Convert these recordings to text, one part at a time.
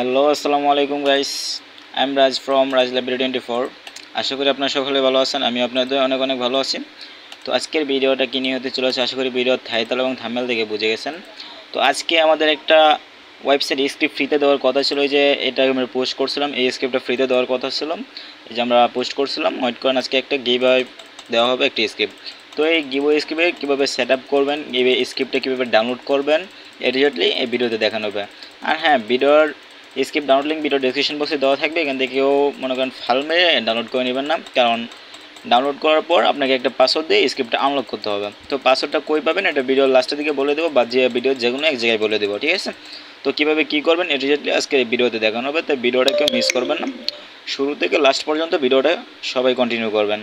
Hello আসসালামু আলাইকুম guys, I am Raj from Raj library 24। আশা করি আপনারা সকলে ভালো আছেন। আমি আপনাদের অনেক অনেক ভালো আছি। তো আজকের ভিডিওটা কি নিয়ে হতে চলেছে আশা করি ভিডিওর টাইটেল এবং থাম্বনেল দেখে বুঝে গেছেন। তো আজকে আমাদের একটা ওয়েবসাইট স্ক্রিপ্ট ফ্রিতে দেওয়ার কথা ছিল, যে এটা আমরা পোস্ট করছিলাম, এই স্ক্রিপ্টটা ফ্রিতে দেওয়ার কথা ছিল, এই যে আমরা পোস্ট করছিলাম। ওয়েট করেন, আজকে একটা গিভঅ্যাওয়ে দেওয়া হবে একটি স্ক্রিপ্ট। তো এই গিভঅ্যাওয়ে স্ক্রিপ্টে কীভাবে সেট আপ করবেন, এই স্ক্রিপ্টটা কীভাবে ডাউনলোড করবেন এক্স্যাক্টলি এই ভিডিওতে দেখানো হবে। আর হ্যাঁ, ভিডিওর script download link video description বক্সে দেওয়া থাকবে, এখান থেকে কেউ মনে করেন ফাইল মেরে ডাউনলোড করে নেবেন না, কারণ ডাউনলোড করার পর আপনাকে একটা পাসওয়ার্ড দিয়ে স্ক্রিপ্টটা আনলক করতে হবে। তো পাসওয়ার্ডটা কই পাবেন এটা ভিডিওর লাস্টের দিকে বলে দেবো, বা যে ভিডিও যে কোনো এক জায়গায় বলে দেবো, ঠিক আছে। তো কীভাবে কী করবেন এক্স্যাক্টলি আজকে এই ভিডিওতে দেখানো হবে, তাই ভিডিওটা কেউ মিস করবেন না, শুরু থেকে লাস্ট পর্যন্ত ভিডিওটা সবাই কন্টিনিউ করবেন।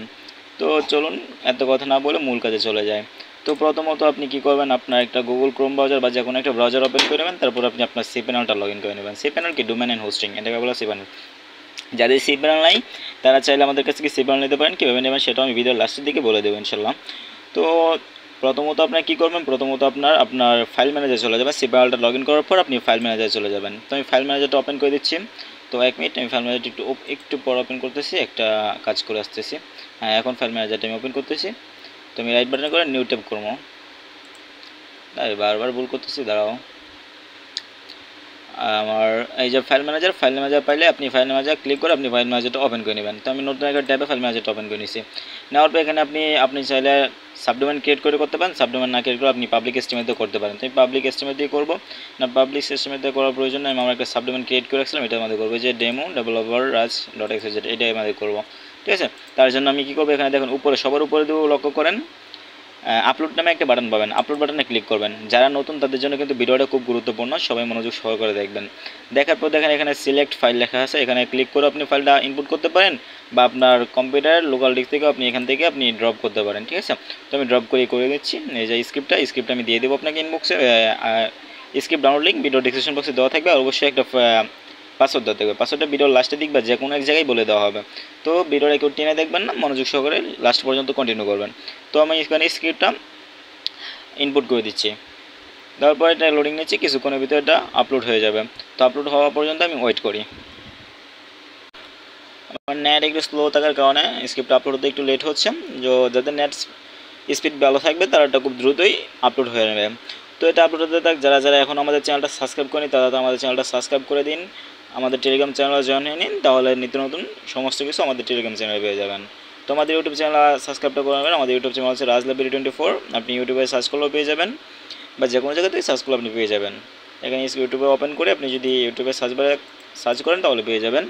তো চলুন এত কথা না বলে মূল কাজে চলে যায়। তো প্রথমত আপনি কি করবেন, আপনার একটা গুগল ক্রোম ব্রাউজার বা যে কোনো একটা ব্রাউজার ওপেন করে নেবেন, তারপর আপনি আপনার cPanelটা লগ ইন করে নেবেন। cPanel কি ডোমেন অ্যান্ড হোস্টিং, এটাকে বলা cPanel। যাদের cPanel নাই তারা চাইলে আমাদের কাছ থেকে cPanel নিতে পারেন, কীভাবে নেবেন সেটাও আমি ভিডিওর লাস্টের দিকে বলে দেবো ইনশাল্লাহ। তো প্রথমত আপনার কী করবেন, প্রথমত আপনার ফাইল ম্যানেজার চলে যাবেন। cPanelটা লগ ইন করার পর আপনি ফাইল ম্যানেজারে চলে যাবেন। তো আমি ফাইল ম্যানেজারটা ওপেন করে দিচ্ছি। তো 1 মিনিট, আমি ফাইল ম্যানেজারটা একটু পর ওপেন করতেছি, একটা কাজ করে আসতেছি। হ্যাঁ, এখন ফাইল ম্যানেজারটা আমি ওপেন করতেছি। তো আমি রাইট বাটনে করে নিউ ট্যাব করবো। বারবার ভুল করতেছি, দাঁড়াও। আমার এই যে ফাইল ম্যানেজার পাইলে আপনি ফাইল ম্যানেজার ক্লিক করে আপনি ফাইল ম্যানেজারটা ওপেন করে নেবেন। তো আমি নতুন একটা ট্যাবে ফাইল ম্যানেজারটা ওপেন করে নিয়েছি। নেওয়ার পর এখানে আপনি চাইলে সাবডোমেন ক্রিয়েট করে করতে পারেন, সাবডোমেন না ক্রিয়েট করে আপনি পাবলিক এস্টিমেট দিয়ে করতে পারেন। তো আমি পাবলিক এস্টিমেট দিয়ে করবো না, পাবলিক এস্টিমেট দিয়ে করার প্রয়োজন নেই। আমি আমার একটা সাবডোমেন ক্রিয়েট করে রাখছিলাম, এটা আমাদের করবো যে ডেমো ডেভেলপার রাজ .xyz, এটাই আমাদের করবো, ঠিক আছে। তার জন্য আমি কী করবো, এখানে দেখুন উপরে সবার উপরে দিয়েও লক্ষ্য করেন আপলোড নামে একটা বাটন পাবেন, আপলোড বাটনে ক্লিক করবেন। যারা নতুন তাদের জন্য কিন্তু ভিডিওটা খুব গুরুত্বপূর্ণ, সবাই মনোযোগ সহকারে দেখবেন। দেখার পর দেখেন এখানে সিলেক্ট ফাইল লেখা আছে, এখানে ক্লিক করে আপনি ফাইলটা ইনপুট করতে পারেন, বা আপনার কম্পিউটার লোকাল ডিস্ক থেকে আপনি এখান থেকে আপনি ড্রপ করতে পারেন, ঠিক আছে। তো আমি ড্রপ করে দিচ্ছি। এই যে স্ক্রিপ্টটা আমি দিয়ে দেবো আপনাকে ইনবক্সে। Script download link video description বক্সে দেওয়া থাকবে, আর অবশ্যই একটা পাসওয়ার্ড দেওয়া থাকবে। পাসওয়ার্ডটা ভিডিওর লাস্টে দিক বা যে কোনো এক জায়গায় বলে দেওয়া হবে। তো ভিডিওটা কেউ টেনে দেখবেন না, মনোযোগ সহকারে লাস্ট পর্যন্ত কন্টিনিউ করবেন। তো আমি এখানে স্ক্রিপ্টটা ইনপুট করে দিচ্ছি, তারপর এটা লোডিং নিচ্ছে, কিছুক্ষণের ভিতরে এটা আপলোড হয়ে যাবে। তো আপলোড হওয়া পর্যন্ত আমি ওয়েট করি। আমার নেট একটু স্লো থাকার কারণে স্ক্রিপ্ট আপলোড হতে একটু লেট হচ্ছে। যাদের নেট স্পিড ভালো থাকবে তারা এটা খুব দ্রুতই আপলোড হয়ে নেবে। তো এটা আপলোড হতে থাক। যারা যারা এখন আমাদের চ্যানেলটা সাবস্ক্রাইব করেনি তারা তো আমাদের চ্যানেলটা সাবস্ক্রাইব করে দিন, আমাদের টেলিগ্রাম চ্যানেলে জয়েন হয়ে নিন, তাহলে নিত্য নতুন সমস্ত কিছু আমাদের টেলিগ্রাম চ্যানেলে পেয়ে যাবেন। তো আমাদের ইউটিউব চ্যানেল সাবস্ক্রাইবটা করে নেবেন। আমাদের ইউটিউব চ্যানেল হচ্ছে রাজ লাইব্রেরি 24, আপনি ইউটিউবে সার্চ করলেও পেয়ে যাবেন, বা যে কোনো জায়গাতেই সার্চ করলে আপনি পেয়ে যাবেন। এখানে ইউটিউবে ওপেন করে আপনি যদি ইউটিউবে সার্চ করেন তাহলে পেয়ে যাবেন।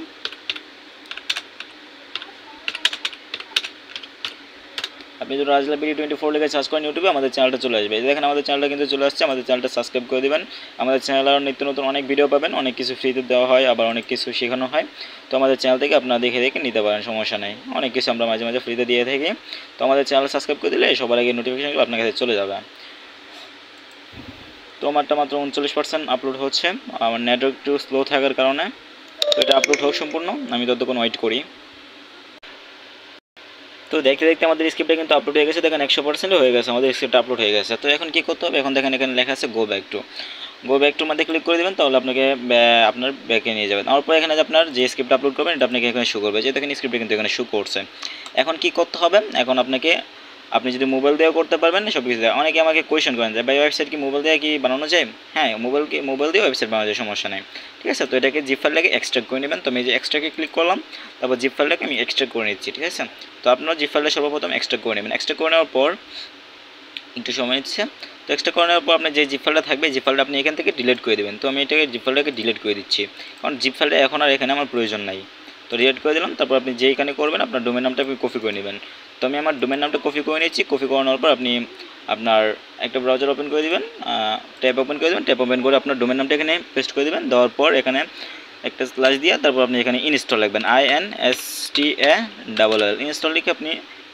আপনি যদি রাজ লাইব্রেরি 24 লিখে সার্চ করেন ইউটিউবে, আমাদের চ্যানেলটা চলে আসবে। দেখেন আমাদের চ্যানেলটা কিন্তু চলে আসছে। আমাদের চ্যানেলটা সাবস্ক্রাইব করে দেবেন। আমাদের চ্যানেলে আরও নিত্য নতুন অনেক ভিডিও পাবেন, অনেক কিছু ফ্রিতে দেওয়া হয়, আবার অনেক কিছু শেখানো হয়। তো আমাদের চ্যানেল থেকে আপনারা দেখে দেখে নিতে পারেন, সমস্যা নেই। অনেক কিছু আমরা মাঝে মাঝে ফ্রিতে দিয়ে থাকি। তো আমাদের চ্যানেল সাবস্ক্রাইব করে দিলে সবার আগে নোটিফিকেশনগুলো আপনার কাছে চলে যাবে। তো আমারটা মাত্র 39% আপলোড হচ্ছে, আমার নেটওয়ার্ক একটু স্লো থাকার কারণে। তো এটা আপলোড হোক সম্পূর্ণ, আমি ততক্ষণ ওয়েট করি। তো দেখতে দেখতে আমাদের স্ক্রিপ্টটা কিন্তু আপলোড হয়ে গেছে। দেখেন 100% হয়ে গেছে, আমাদের স্ক্রিপ্টটা আপলোড হয়ে গেছে। তো এখন কী করতে হবে, এখন দেখেন এখানে লেখা আছে গো ব্যাক টুর মধ্যে ক্লিক করে দেবেন, তাহলে আপনাকে আপনার ব্যাকে নিয়ে যাবেন। তারপর এখানে আপনার যে স্ক্রিপ্ট আপলোড করবেন এটা আপনাকে এখানে শো করবে, যে দেখেন স্ক্রিপ্টটা কিন্তু এখানে শো করছে। এখন কি করতে হবে, এখন আপনি যদি মোবাইল দিয়েও করতে পারবেন সব কিছু দেয়। অনেকে আমাকে কোয়েশ্চেন করেন যে ভাই ওয়েবসাইট কি মোবাইল দিয়ে কি বানানো যায়? হ্যাঁ, মোবাইল দিয়ে ওয়েবসাইট বানানো যায়, সমস্যা নেই, ঠিক আছে। তো এটাকে জিপ ফাইলটাকে এক্সট্রাক্ট করে নেবেন। তো আমি যে এক্সট্রাকে ক্লিক করলাম, তারপর জিপ ফাইলটাকে আমি এক্সট্রাক্ট করে নিচ্ছি, ঠিক আছে। তো আপনারা জিপ ফাইলটা সর্বপ্রথম এক্সট্রাক্ট করে নেবেন। এক্সট্রাক্ট করে নেওয়ার পর একটু সময় নিচ্ছে। তো এক্সট্রাক্ট করে নেওয়ার পর আপনার যে জিপ ফাইলটা থাকবে জিপ ফাইলটা আপনি এখান থেকে ডিলিট করে দেবেন। তো আমি এটাকে জিপ ফাইলটাকে ডিলিট করে দিচ্ছি, কারণ জিপ ফাইলটা এখন আর এখানে আমার প্রয়োজন নাই। তো ডিলিট করে দিলাম। তারপর আপনি যেইখানে করবেন আপনার ডোমেন নামটা আপনি কপি করে নেবেন। তো আমি আমার ডোমেন নামটা কপি করে নিচ্ছি। কপি করে নেওয়ার পর আপনি আপনার একটা ব্রাউজার ওপেন করে দেবেন, ট্যাব ওপেন করে দেবেন। ট্যাব ওপেন করে আপনার ডোমেন নামটা এখানে পেস্ট করে দেবেন। দেওয়ার পর এখানে একটা স্ল্যাশ দিয়ে তারপর আপনি এখানে ইনস্টল লিখবেন, INSTALL, ইনস্টল লিখে আপনি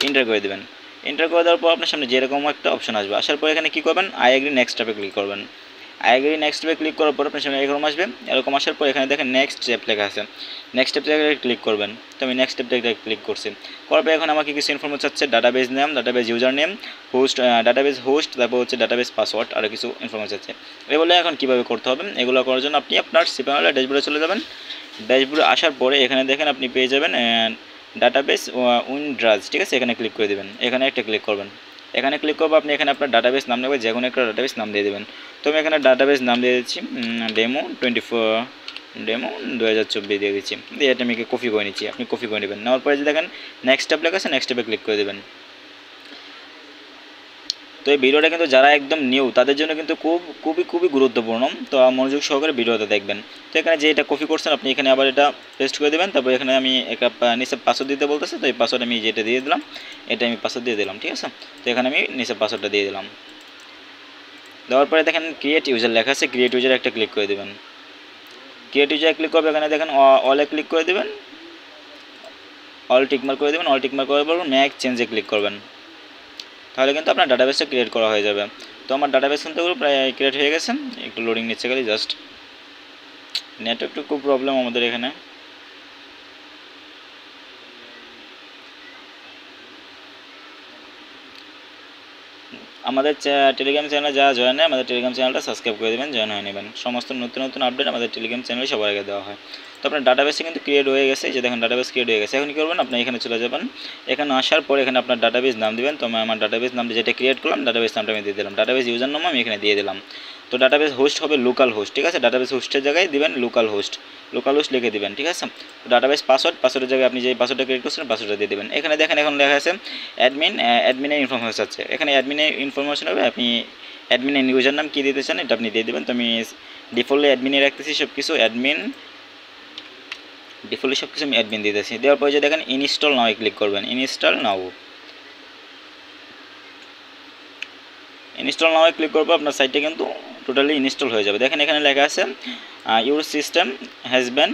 এন্টার করে দেবেন। এন্টার করে দেওয়ার পর আপনার সামনে যেরকম একটা অপশন আসবে, আসার পর এখানে কী করবেন, আই এগ্রি নেক্সট স্টেপে ক্লিক করবেন। আইএগ্রি নেক্সট স্টেপে ক্লিক করার পর আপনার সামনে এরকম আসবে। এরকম আসার পর এখানে দেখেন নেক্সট স্টেপ লেখা আছে, নেক্সট স্টেপ জায়গায় ক্লিক করবেন। তো আমি নেক্সট স্টেপটা ক্লিক করছি, করার পর এখন আমাকে কিছু ইনফরমেশন চাচ্ছে, database name, database user name, host, database host, তারপর হচ্ছে ডাটাবেস পাসওয়ার্ড, আর কিছু ইনফরমেশন চাচ্ছে। এগুলো এখন কীভাবে করতে হবে, এগুলো করার জন্য আপনি আপনার cPanel ড্যাশবোর্ডে চলে যাবেন। ড্যাশবোর্ডে আসার পরে এখানে দেখেন আপনি পেয়ে যাবেন ডাটাবেস উইন্ড্রাজ, ঠিক আছে, এখানে ক্লিক করে দেবেন, এখানে একটা ক্লিক করবেন। এখানে ক্লিক করবো, আপনি এখানে আপনার ডাটাবেস নাম নেবেন, যে কোনো একটা ডাটাবেস নাম দিয়ে দেবেন। তো আমি এখানে ডাটাবেস নাম দিয়ে দিচ্ছি ডেমো 2024 দিয়ে দিচ্ছি, দিয়ে এটা আমি কপি করে নিচ্ছি, আপনি কপি করে নেবেন। নেওয়ার পরে যে দেখেন নেক্সট স্টেপ লেখা আছে, নেক্সট স্টেপে ক্লিক করে দেবেন। তো এই ভিডিওটা কিন্তু যারা একদম নিউ তাদের জন্য কিন্তু খুবই গুরুত্বপূর্ণ, তো মনোযোগ সহকারে ভিডিওটা দেখবেন। তো এখানে যে এটা কপি করছেন আপনি এখানে আবার এটা পেস্ট করে দেবেন। তারপর এখানে আমি একটা নিচে পাসওয়ার্ড দিতে বলতেছে, তো এই পাসওয়ার্ড আমি যেটা দিয়ে দিলাম, এটা আমি পাসওয়ার্ড দিয়ে দিলাম, ঠিক আছে। তো এখানে আমি নিচে পাসওয়ার্ডটা দিয়ে দিলাম। দেওয়ার পরে দেখেন ক্রিয়েট ইউজার লেখা আছে, ক্রিয়েট ইউজার একটা ক্লিক করে দেবেন। ক্রিয়েট ইউজার ক্লিক করবে, এখানে দেখেন অলে ক্লিক করে দেবেন, অল টিকমার্ক করে দেবেন। অল টিকমার্ক করার পর ম্যাক চেঞ্জে ক্লিক করবেন, তাহলে কিন্তু আপনার ডাটাবেসটা ক্রিয়েট করা হয়ে যাবে। তো আমার ডাটাবেস কিন্তু প্রায় ক্রিয়েট হয়ে গেছে, একটু লোডিং নিচ্ছে গেলে জাস্ট, নেটওয়ার্ক খুব প্রবলেম আমাদের এখানে। আমাদের টেলিগ্রাম চ্যানেলে যারা জয়েন হয় আমাদের টেলিগ্রাম চ্যানেলটা সাবস্ক্রাইব করে দেবেন, জয়েন হয়ে নেবেন। সমস্ত নতুন আপডেট আমাদের টেলিগ্রাম চ্যানেলে সবার আগে দেওয়া হয়। তো আপনার ডাটাবেসে কিন্তু ক্রিয়েট হয়ে গেছে, যে দেখেন ডাটাবেস ক্রিয়েট হয়ে গেছে। এখন কী করবেন, আপনি এখানে চলে যাবেন, এখানে আসার পর এখানে আপনার ডাটাবেস নাম দেবেন। তো আমি আমার ডাটাবেস নামটা যেটা ক্রিয়েট করলাম, ডাটাবেস নামটা আমি দিয়ে দিলাম, ডাটাবেস ইউজার নাম আমি এখানে দিয়ে দিলাম। তো ডাটাবেস হোস্ট হবে লোকাল হোস্ট, ঠিক আছে, ডাটাবেস হোস্টের জায়গায় দিবেন লোকাল হোস্ট লিখে দিবেন, ঠিক আছে। তো ডাটাবেস পাসওয়ার্ডের জায়গায় আপনি যে পাসওয়ার্ডটা ক্রিয়েট করছেন পাসওয়ার্ডটা দিয়ে দেবেন। এখানে দেখেন এখন লেখা আছে অ্যাডমিনের ইনফরমেশন আছে, এখানে অ্যাডমিনের ইনফরমেশন হবে, আপনি অ্যাডমিনের ইউজার নাম কী দিতে চান এটা আপনি দিয়ে দেবেন। তো আমি ডিফল্টলি অ্যাডমিনে রাখতেছি সব কিছু, ডিফল্টলি সব কিছু আমি অ্যাডমিন দিতেছি। দেওয়ার পরে যে দেখেন ইনস্টল নাও ক্লিক করবেন, ইনস্টল নাও ক্লিক করবো, আপনার সাইটটা কিন্তু টোটালি ইনস্টল হয়ে যাবে। দেখেন এখানে লেখা আছে your system has been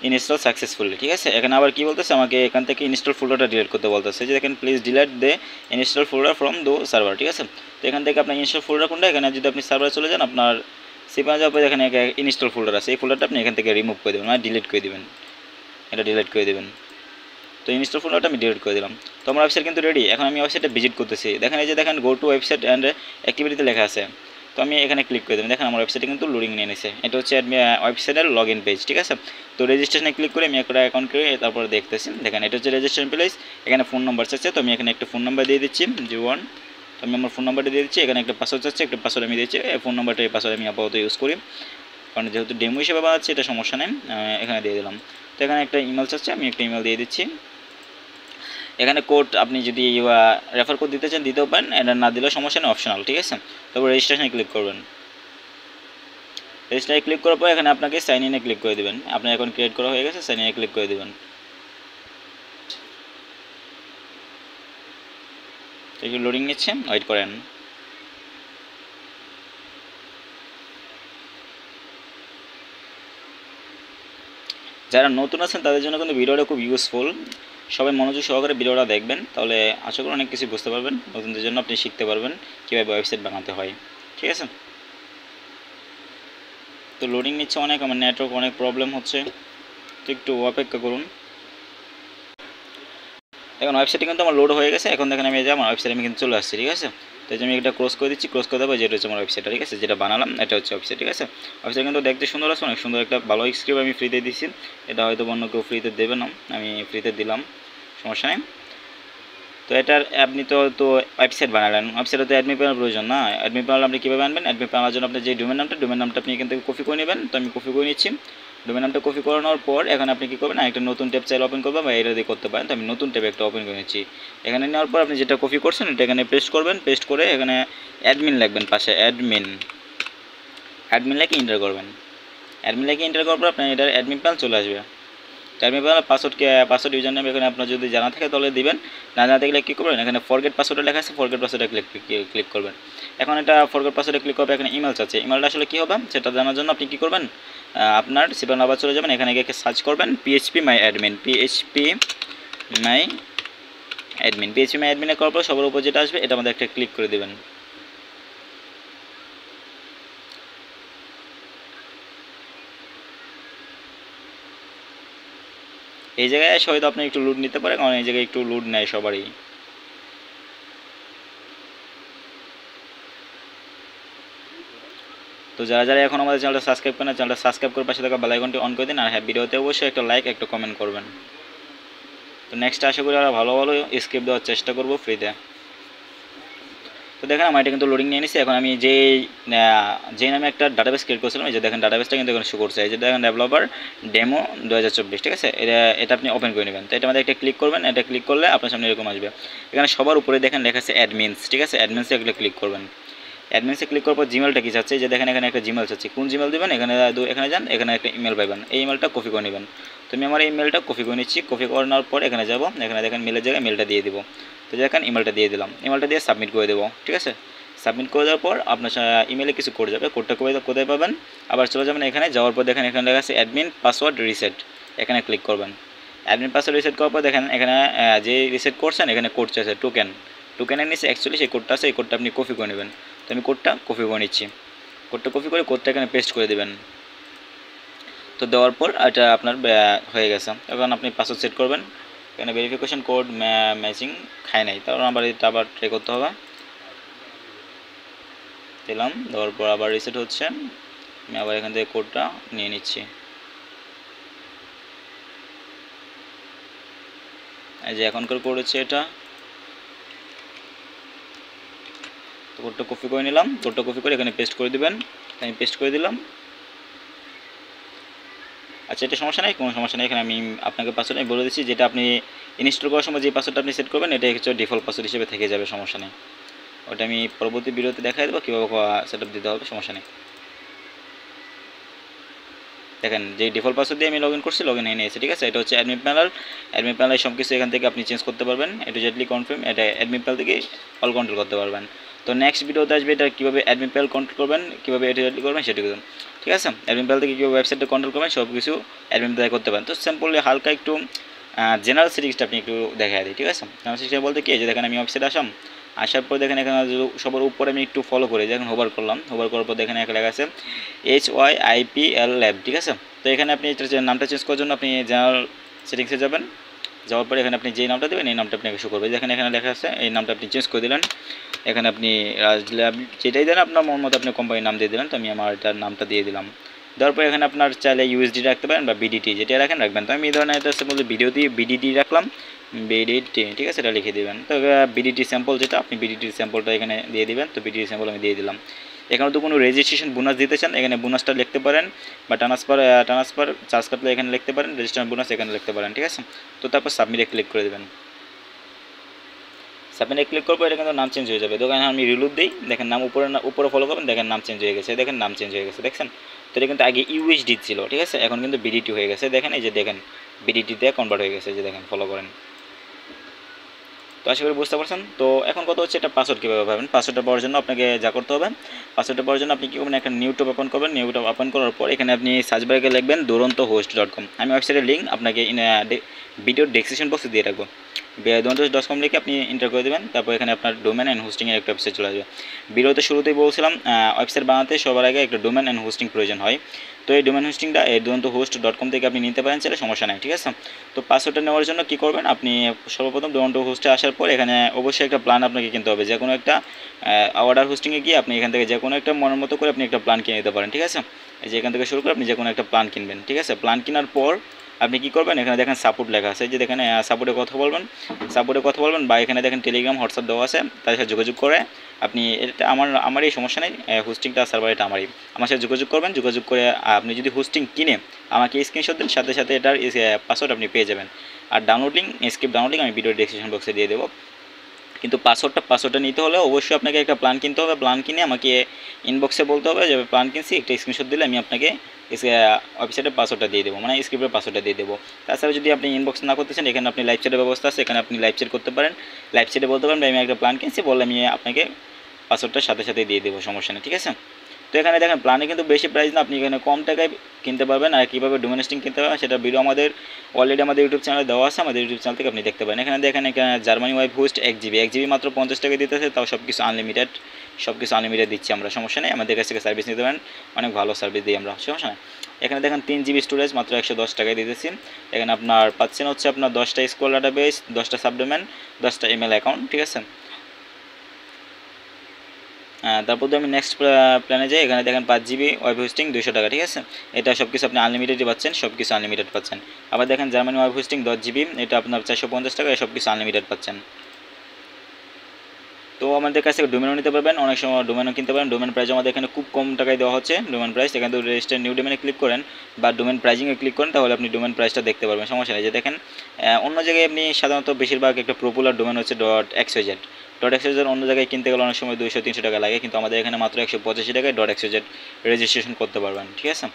install successfully, ঠিক আছে। এখানে আবার কি বলতেছে, আমাকে এখান থেকে ইনস্টল ফোল্ডারটা ডিলিট করতে বলতেছে, যে দেখেন please delete the install folder from the server, ঠিক আছে। তো এখান থেকে আপনার ইনস্টল ফোল্ডার কোনটা, এখানে যদি আপনি সার্ভারে চলে যান আপনার cPanel যাওয়ার পরে এখানে ইনস্টল ফোল্ডার আছে, এই ফোল্ডারটা আপনি এখান থেকে রিমুভ করে দেবেন, মানে ডিলিট করে দেবেন, এটা ডিলিট করে দেবেন। তো ইনস্টল ফোল্ডারটা আমি ডিলিট করে দিলাম। তো আমার ওয়েবসাইট কিন্তু রেডি। এখন আমি ওয়েবসাইটটা ভিজিট করতেছি, দেখেন এই যে দেখেন গো টু ওয়েবসাইট অ্যান্ড অ্যাক্টিভিটিতে লেখা আছে। তো আমি এখানে ক্লিক করে দেবেন, দেখেন আমার ওয়েবসাইটে কিন্তু লোডিং নিয়ে নিছে, এটা হচ্ছে ওয়েবসাইটের লগ ইন পেজ, ঠিক আছে। তো রেজিস্ট্রেশনে ক্লিক করে আমি একটা অ্যাকাউন্ট করে তারপরে দেখতেছি, দেখেন এটা হচ্ছে রেজিস্ট্রেশন পেজ, এখানে ফোন নাম্বার চাচ্ছে, তো আমি এখানে একটা ফোন নাম্বার দিয়ে দিচ্ছি 01, তো আমি আমার ফোন নাম্বারটা দিয়ে দিচ্ছি। এখানে একটা পাসওয়ার্ড চাচ্ছে, একটা পাসওয়ার্ড আমি দিচ্ছি, ফোন নাম্বারটা এই পাসওয়ার্ড আমি আপাতত ইউজ করি, কারণ যেহেতু ডেমো হিসেবে বানাচ্ছি এটা সমস্যা নেই, এখানে দিয়ে দিলাম। তো এখানে একটা ইমেল চাচ্ছে, আমি একটা ইমেল দিয়ে দিচ্ছি। এখানে কোড আপনি যদি রেফার কোড দিতে চান দিতেও পারেন, এটা না দিলেও সমস্যা নেই, অপশনাল, ঠিক আছে। তারপর রেজিস্ট্রেশনে ক্লিক করবেন, রেজিস্টারে ক্লিক করার পর এখানে আপনাকে সাইন ইনে ক্লিক করে দেবেন, আপনার অ্যাকাউন্ট ক্রিয়েট করা হয়ে গেছে, সাইন ইনে ক্লিক করে দেবেন। একটু লোডিং নিচ্ছে, ওয়েট করেন। যারা নতুন আছেন তাদের জন্য কিন্তু ভিডিওটা খুব ইউজফুল, সবাই মনোযোগ সহকারে ভিডিওটা দেখবেন, তাহলে আশা করি অনেক কিছু বুঝতে পারবেন, নতুনদের জন্য আপনি শিখতে পারবেন কীভাবে ওয়েবসাইট বানাতে হয়, ঠিক আছে। তো লোডিং নিচ্ছে অনেক, আমার নেটওয়ার্ক অনেক প্রবলেম হচ্ছে, তো একটু অপেক্ষা করুন। এখন ওয়েবসাইটে কিন্তু আমার লোড হয়ে গেছে, এখন দেখেন আমি আমার ওয়েবসাইটে আমি কিন্তু চলে আসছি, ঠিক আছে। তো আমি এটা ক্লোজ করে দিচ্ছি, ক্লোজ করে দেবো, যেটা হচ্ছে আমার ওয়েবসাইটটা, ঠিক আছে, যেটা বানালাম এটা হচ্ছে ওয়েবসাইট, ঠিক আছে। ওয়েবসাইট কিন্তু দেখতে সুন্দর আছে, অনেক সুন্দর একটা ভালো স্ক্রিপ্ট আমি ফ্রিতে দিচ্ছি, এটা হয়তো অন্য কেউ ফ্রিতে দেবে না, আমি ফ্রিতে দিলাম, সমস্যা নেই। তো এটার আপনি তো ওয়েবসাইট বানালেন, ওয়েবসাইটে তো অ্যাডমিন প্যানেল প্রয়োজন না, অ্যাডমিন প্যানেল আপনি কীভাবে আনবেন, অ্যাডমিন প্যানেলের জন্য আপনি যে ডোমেন নামটা আপনি এখান থেকে কপি করে নেবেন। তো আমি কপি করে নিচ্ছি, ডোমেন নামটা কপি করানোর পর এখন আপনি কী করবেন, একটা নতুন ট্যাব চাইলে ওপেন করবেন বা এটা দিয়ে করতে পারেন। তো আমি নতুন ট্যাব একটা ওপেন করে নিচ্ছি, এখানে নেওয়ার পর আপনি যেটা কপি করছেন এটা এখানে পেস্ট করবেন, পেস্ট করে এখানে অ্যাডমিন লিখবেন, পাশে অ্যাডমিন লিখে এন্টার করবেন, অ্যাডমিন লিখে এন্টার করার পর আপনার এটার অ্যাডমিন প্যানেল চলে আসবে। Admin panel password user name এখানে আপনার যদি জানা থাকে তাহলে দিবেন, না জানা থাকলে কী করবেন, এখানে ফরগেট পাসওয়ার্ডে লেখা আছে, ফরগেট পাসওয়ার্ডে ক্লিক করবেন। এখন এটা ফরগেট পাসওয়ার্ডে ক্লিক করবে, এখানে ইমেল চাচ্ছে, ইমেলটা আসলে কী হবে সেটা জানার জন্য আপনি কী করবেন, আপনার cPanel আবার চলে যাবেন, এখানে গিয়ে সার্চ করবেন PHP my admin, PHP my admin করার পর সবার উপর যেটা আসবে এটা আমাদের একটা ক্লিক করে দেবেন। এই জায়গায় এসে হয়তো আপনি একটু লুট নিতে পারেন, কারণ এই জায়গায় একটু লুট নেয় সবারই। তো যারা যারা এখন আমাদের চ্যানেলটা সাবস্ক্রাইব করেন, চ্যানেলটা সাবস্ক্রাইব করে পাশে থাকা বেল আইকনটি অন করে দিন। আর হ্যাঁ, ভিডিওতে অবশ্যই একটা লাইক একটা কমেন্ট করবেন। তো নেক্সট আশা করি আরও ভালো ভালো স্ক্রিপ্ট দেওয়ার চেষ্টা করব ফ্রিতে। তো দেখেন আমার এটা কিন্তু লোডিং নিয়ে নিছি। এখন আমি যে নামে একটা ডাটাবেস ক্রিয়েট করছিলাম, এই যে দেখেন ডাটাবেসটা কিন্তু এখানে শো করছে, এই যে দেখেন ডেভেলপার ডেমো 2024, ঠিক আছে। এটা আপনি ওপেন করে নেবেন। তো এটা মধ্যে একটা ক্লিক করবেন, এটা ক্লিক করলে আপনার সামনে এরকম আসবে। এখানে সবার উপরে দেখেন লেখা আছে অ্যাডমিনস, ঠিক আছে। অ্যাডমিনসে এগুলো ক্লিক করবেন। অ্যাডমিনসে ক্লিক করার পর জিমেলটা কি চাচ্ছে, যে দেখেন এখানে একটা জিমেল চাচ্ছে, কোন জিমেল দেবেন, এখানে যান, এখানে একটা ইমেল পাবেন, এই ইমেলটা কপি করে নেবেন। তো আমি আমার ইমেলটা কপি করে নিচ্ছি। কপি করে নেওয়ার পর এখানে যাব, এখানে দেখেন মেলের জায়গায় মেলটা দিয়ে দেবো। তো দেখেন ইমেলটা দিয়ে দিলাম, ইমেলটা দিয়ে সাবমিট করে দেবো, ঠিক আছে। সাবমিট করে দেওয়ার পর আপনার ইমেলে কিছু কোড যাবে, কোডটা কোথায় পাবেন, আবার চলে যাবেন এখানে। যাওয়ার পর দেখেন এখানে লেখা আছে অ্যাডমিন পাসওয়ার্ড রিসেট, এখানে ক্লিক করবেন। অ্যাডমিন পাসওয়ার্ড রিসেট করার পর দেখেন এখানে যে রিসেট করছেন এখানে কোড চাইছে টোকেনের নিচে অ্যাকচুয়ালি সেই কোডটা আছে, এই কোডটা আপনি কপি করে নেবেন। তো আমি কোডটা কপি করে নিচ্ছি। কোডটা কপি করে কোডটা এখানে পেস্ট করে দেবেন। তো দেওয়ার পর এটা আপনার হয়ে গেছে। এখন আপনি পাসওয়ার্ড সেট করবেন। এখানে ভেরিফিকেশন কোড ম্যাচিং খায় নাই, তারপর এটা আবার ট্রাই করতে হবে। দিলাম, দেওয়ার পর আবার রিসেট হচ্ছে। আমি আবার এখান থেকে কোডটা নিয়ে নিচ্ছি। এই যে এখনকার কোড হচ্ছে এটা। তো কোডটা কপি করে নিলাম, কোডটা কপি করে এখানে পেস্ট করে দিবেন। আমি পেস্ট করে দিলাম। আচ্ছা, এটা সমস্যা নেই, কোনো সমস্যা নেই। এখানে আমি আপনাকে পাসওয়ার্ড আমি বলে দিচ্ছি, যেটা আপনি ইনস্টল করার সময় যে পাসওয়ার্ডটা আপনি সেট করবেন এটা হচ্ছে ডিফল্ট পাসওয়ার্ড হিসেবে থেকে যাবে, সমস্যা নেই। ওটা আমি পরবর্তী ভিডিওতে দেখাই দেবো কীভাবে সেট আপ দিতে হবে, সমস্যা নেই। দেখেন যে ডিফল্ট পাসওয়ার্ড দিয়ে আমি লগ ইন করছি, লগ ইন হয়ে নিয়েছে, ঠিক আছে। এটা হচ্ছে অ্যাডমিন প্যানেল। অ্যাডমিন প্যানেল সব কিছু এখান থেকে আপনি চেঞ্জ করতে পারবেন, এটা জেটলি কনফার্ম, এটা অ্যাডমিন প্যানেল থেকে অল কন্ট্রোল করতে পারবেন। তো নেক্সট ভিডিওতে আসবে এটা কীভাবে অ্যাডমিন প্যানেল কন্ট্রোল করবেন, কীভাবে এটা জেটলি করবেন সেটা করবেন, ঠিক আছে। অ্যাডমিন প্যানেল থেকে কীভাবে ওয়েবসাইটটা কন্ট্রোল করবেন সব কিছু অ্যাডমিন প্যানেল করতে পারেন। তো সিম্পলি হালকা একটু জেনারেল সেটিংসটা আপনি একটু দেখা দিই, ঠিক আছে। জেনারেল সেটিংস বলতে কি, যে দেখেন আমি ওয়েবসাইটে আসার পর দেখেন এখানে সবার উপরে আমি একটু ফলো করি, দেখেন হোভার করলাম, হোভার করার পর দেখেন এখানে লেখা আছে HYIPL ল্যাব, ঠিক আছে। তো এখানে আপনি নামটা চেঞ্জ করার জন্য আপনি জেনারেল সেটিংসে যাবেন। যাওয়ার পরে এখানে আপনি যেই নামটা দেবেন এই নামটা আপনাকে শো করবে। দেখেন এখানে লেখা আছে, এই নামটা আপনি চেঞ্জ করে দিলেন। এখানে আপনি রাজ ল্যাব যেটাই দেন আপনার মন মতো আপনি কোম্পানির নাম দিয়ে দিলেন। তো আমি আমার এটার নামটা দিয়ে দিলাম। দেওয়ার পরে এখানে আপনার চাইলে USD রাখতে পারেন বা BDT, যেটা রাখবেন। তো আমি এই ধরনের এটা বলতে BDT রাখলাম, BDT, ঠিক আছে, এটা লিখে দেবেন। তো BDT স্যাম্পল যেটা, আপনি BDT স্যাম্পলটা এখানে দিয়ে দিবেন। তো BDT স্যাম্পল আমি দিয়ে দিলাম। এখানে তো কোনো রেজিস্ট্রেশন বোনাস দিতে চান এখানে বোনাসটা লিখতে পারেন, বা ট্রান্সফার চার্জ কাটলে এখানে লিখতে পারেন, রেজিস্ট্রেশন বোনাস এখানে লিখতে পারেন, ঠিক আছে। তো তারপর সাবমিটে ক্লিক করে দেবেন। সাবমিটে ক্লিক করবো, এটা কিন্তু নাম চেঞ্জ হয়ে যাবে। তো আমি রিলুট দিই, দেখেন নাম উপরে ফলো করবেন, দেখেন নাম চেঞ্জ হয়ে গেছে, দেখেন নাম চেঞ্জ হয়ে গেছে, দেখছেন। তো এটা কিন্তু আগে USD ছিল, ঠিক আছে, এখন কিন্তু BDT হয়ে গেছে। দেখেন এই যে দেখেন BDT তে কনভার্ট হয়ে গেছে, যে দেখেন ফলো করেন। তো আশা করি বুঝতে পারছেন। তো এখন কথা হচ্ছে এটা পাসওয়ার্ড কীভাবে পাবেন। পাসওয়ার্ডটা পাওয়ার জন্য আপনাকে যা করতে হবে, পাসওয়ার্ডটা পাওয়ার জন্য আপনি কী করবেন, একটা নিউ ট্যাব ওপেন করবেন। নিউ ট্যাব ওপেন করার পর এখানে আপনি সার্চ বারে লিখবেন durontohost.com। আমি ওয়েবসাইটের লিঙ্ক আপনাকে ভিডিওর ডেসক্রিপশন বক্সে দিয়ে রাখবো। durontohost.com লিখে আপনি এন্টার করে দেবেন। তারপর এখানে আপনার ডোমেন অ্যান্ড হোস্টিংয়ের একটা ওয়েবসাইট চলে আসবে। ভিডিওতে শুরুতেই বলছিলাম ওয়েবসাইট বানাতে সবার আগে একটা ডোমেন অ্যান্ড হোস্টিং প্রয়োজন হয়। তো এই ডোমেন হোস্টিংটা durontohost.com থেকে আপনি নিতে পারেন, চাইলে সমস্যা নাই, ঠিক আছে। তো পাসওয়ার্ডটা নেওয়ার জন্য কী করবেন, আপনি সর্বপ্রথম durontohost আসার পর এখানে অবশ্যই একটা প্ল্যান আপনাকে কিনতে হবে। যে কোনো একটা অর্ডার হোস্টিংয়ে গিয়ে আপনি এখান থেকে যে কোনো একটা মনের মতো করে আপনি একটা প্ল্যান কিনে নিতে পারেন, ঠিক আছে। এই যে এখান থেকে শুরু করে আপনি যে কোনো একটা প্ল্যান কিনবেন, ঠিক আছে। প্ল্যান কেনার পর আপনি কী করবেন, এখানে দেখেন সাপোর্ট লেখা আছে, যে দেখেন সাপোর্টে কথা বলবেন, বা এখানে দেখেন টেলিগ্রাম হোয়াটসঅ্যাপ দেওয়া আছে, তাদের সাথে যোগাযোগ করে আপনি এটা আমারই সমস্যা নেই, হোস্টিংটা সার্ভার এটা আমার সাথে যোগাযোগ করবেন। যোগাযোগ করে আপনি যদি হোস্টিং কিনে আমাকে স্ক্রিনশট দেন, সাথে সাথে এটার পাসওয়ার্ড আপনি পেয়ে যাবেন। আর স্ক্রিপ্ট ডাউনলোডিং আমি ভিডিও ডেসক্রিপশন বক্সে দিয়ে দেবো। কিন্তু পাসওয়ার্ডটা নিতে হলে অবশ্যই আপনাকে একটা প্ল্যান কিনতে হবে। প্ল্যান কিনে আমাকে ইনবক্সে বলতে হবে যে প্ল্যান কিনছি, একটা স্ক্রিনশট দিলে আমি আপনাকে ওয়েবসাইটের পাসওয়ার্ডটা দিয়ে দেবো, মানে স্ক্রিপ্টের পাসওয়ার্ডটা দিয়ে দেবো। তাছাড়া যদি আপনি ইনবক্স না করতে চান, এখানে আপনি লাইভ চ্যাটের ব্যবস্থা আছে, এখানে আপনি লাইভ চ্যাট করতে পারেন। লাইভ চ্যাটে বলতে পারেন আমি একটা প্ল্যান কিনছি, বললে আমি আপনাকে পাসওয়ার্ডটা সাথে সাথে দিয়ে দেবো, সমস্যা নেই, ঠিক আছে। তো এখানে দেখেন প্ল্যানে কিন্তু বেশি প্রাইস না, আপনি এখানে কম টাকায় কিনতে পারবেন। আর কীভাবে ডোমেন হোস্টিং কিনতে পারবেন সেটা ভিডিও আমাদের অলরেডি আমাদের ইউটিউব চ্যানেলে দেওয়া আছে, আমাদের ইউটিউব চ্যানেল থেকে আপনি দেখতে পারেন। এখানে দেখেন এখানে জার্মানি ওয়েব হোস্ট 1 GB মাত্র 50 টাকা দিতেছে, তাও সব কিছু আনলিমিটেড, সব কিছু আনলিমিটেড দিচ্ছি আমরা, সমস্যা নেই, আমাদের কাছ থেকে সার্ভিস নিতে পারেন, অনেক ভালো সার্ভিস দিই আমরা, সমস্যা নেই। এখানে দেখেন 3 GB স্টোরেজ মাত্র 110 টাকায় দিতেছি। এখানে আপনার পাচ্ছেন হচ্ছে আপনার 10টা স্কুল ডাটাবেস, 10টা সাবডোমেন, 10টা ইমেল অ্যাকাউন্ট, ঠিক আছে। তারপর আমি নেক্সট প্ল্যানে যাই। এখানে দেখেন 5 GB ওয়েব হোস্টিং 200 টাকা, ঠিক আছে। এটা সব কিছু আপনি আনলিমিটেডই পাচ্ছেন, সব কিছু আনলিমিটেড পাচ্ছেন। আবার দেখেন জার্মানি ওয়েব হোস্টিং 10 GB, এটা আপনার 450 টাকা, সব কিছু আনলিমিটেড পাচ্ছেন। তো আমাদের কাছে ডোমেনও নিতে পারবেন, অনেক সময় ডোমেনও কিনতে পারেন। ডোমেন প্রাইস আমাদের এখানে খুব কম টাকায় দেওয়া হচ্ছে ডোমেন প্রাইস। এখানে তো রেজিস্টার নিউ ডোমেনে ক্লিক করেন বা ডোমেন প্রাইজিংয়ে ক্লিক করেন, তাহলে আপনি ডোমেন প্রাইসটা দেখতে পারবেন, সমস্যা নেই। যে দেখেন অন্য জায়গায় আপনি সাধারণত বেশিরভাগ একটা পপুলার ডোমেন হচ্ছে .xyz অন্য জায়গায় কিনতে গেলে অনেক সময় 200-300 টাকা লাগে, কিন্তু আমাদের এখানে মাত্র 185 টাকায় .xyz রেজিস্ট্রেশন করতে পারবেন, ঠিক আছে।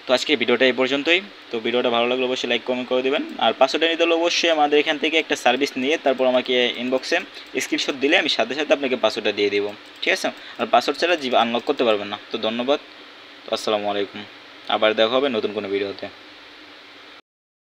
তো আজকে ভিডিওটা এই পর্যন্তই। তো ভিডিওটা ভালো লাগলে অবশ্যই লাইক কমেন্ট করে দেবেন। আর পাসওয়ার্ডটা নিতে হলে অবশ্যই আমাদের এখান থেকে একটা সার্ভিস নিয়ে তারপর আমাকে ইনবক্সে স্ক্রিনশট দিলে আমি সাথে সাথে আপনাকে পাসওয়ার্ডটা দিয়ে দিব, ঠিক আছে। আর পাসওয়ার্ড ছাড়া আনলক করতে পারবেন না। তো ধন্যবাদ। তো আসসালামু আলাইকুম, আবার দেখা হবে নতুন কোনো ভিডিওতে।